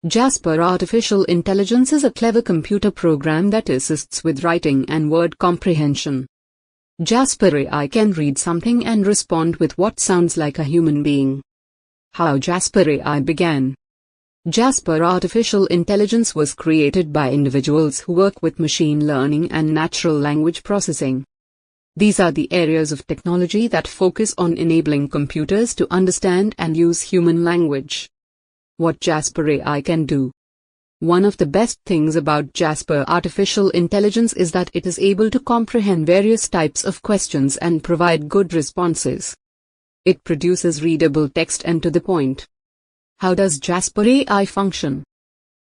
Jasper Artificial Intelligence is a clever computer program that assists with writing and word comprehension. Jasper AI can read something and respond with what sounds like a human being. How Jasper AI began. Jasper Artificial Intelligence was created by individuals who work with machine learning and natural language processing. These are the areas of technology that focus on enabling computers to understand and use human language. What Jasper AI can do. One of the best things about Jasper Artificial Intelligence is that it is able to comprehend various types of questions and provide good responses. It produces readable text and to the point. How does Jasper AI function?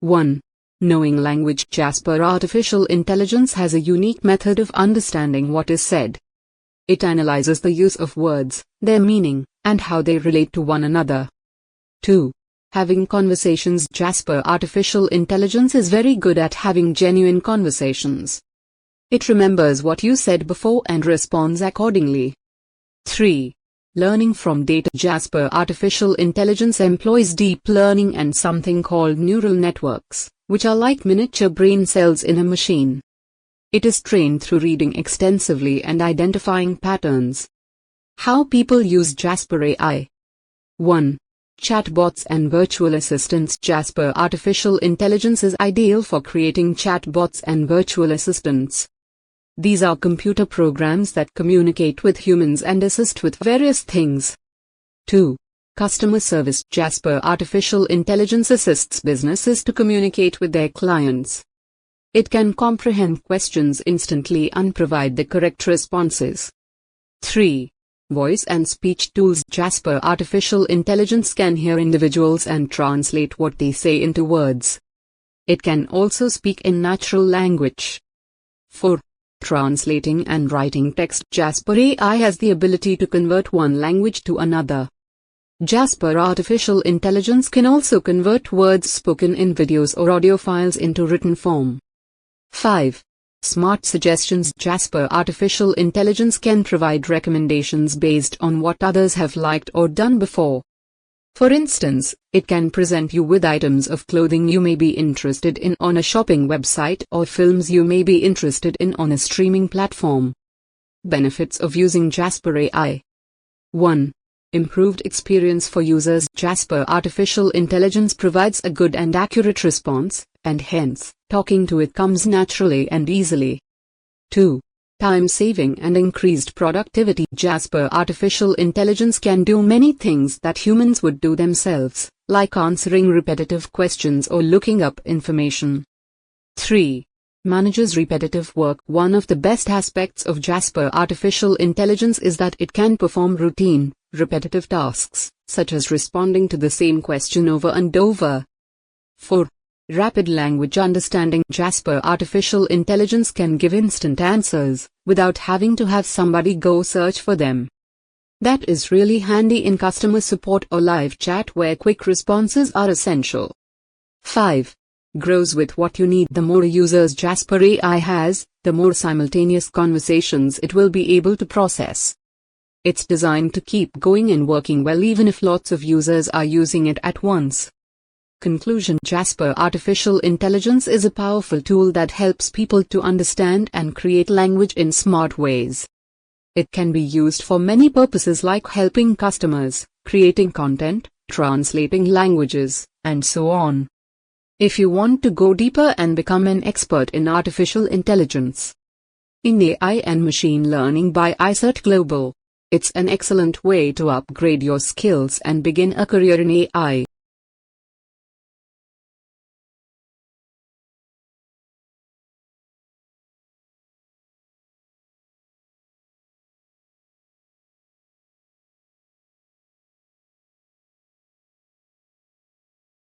1. Knowing language. Jasper Artificial Intelligence has a unique method of understanding what is said. It analyzes the use of words, their meaning, and how they relate to one another. 2. Having conversations. Jasper Artificial Intelligence is very good at having genuine conversations. It remembers what you said before and responds accordingly. 3. Learning from data. Jasper Artificial Intelligence employs deep learning and something called neural networks, which are like miniature brain cells in a machine. It is trained through reading extensively and identifying patterns. How people use Jasper AI. 1. Chatbots and virtual assistants. Jasper Artificial Intelligence is ideal for creating chatbots and virtual assistants. These are computer programs that communicate with humans and assist with various things. 2. Customer service. Jasper Artificial Intelligence assists businesses to communicate with their clients. It can comprehend questions instantly and provide the correct responses. 3. Voice and speech tools. Jasper Artificial Intelligence can hear individuals and translate what they say into words. It can also speak in natural language. 4. Translating and writing text. Jasper AI has the ability to convert one language to another. Jasper Artificial Intelligence can also convert words spoken in videos or audio files into written form. 5. Smart suggestions. Jasper Artificial Intelligence can provide recommendations based on what others have liked or done before. For instance, it can present you with items of clothing you may be interested in on a shopping website or films you may be interested in on a streaming platform. Benefits of using Jasper AI. 1. Improved experience for users. Jasper Artificial Intelligence provides a good and accurate response, and hence, talking to it comes naturally and easily. 2. Time saving and increased productivity. Jasper Artificial Intelligence can do many things that humans would do themselves, like answering repetitive questions or looking up information. 3. Manages repetitive work. One of the best aspects of Jasper Artificial Intelligence is that it can perform routine, repetitive tasks, such as responding to the same question over and over. 4. Rapid language understanding. Jasper Artificial Intelligence can give instant answers, without having to have somebody go search for them. That is really handy in customer support or live chat where quick responses are essential. 5. Grows with what you need. The more users Jasper AI has, the more simultaneous conversations it will be able to process. It's designed to keep going and working well even if lots of users are using it at once. Conclusion. Jasper Artificial Intelligence is a powerful tool that helps people to understand and create language in smart ways. It can be used for many purposes like helping customers, creating content, translating languages, and so on. If you want to go deeper and become an expert in artificial intelligence, in AI and machine learning by iCertGlobal, it's an excellent way to upgrade your skills and begin a career in AI.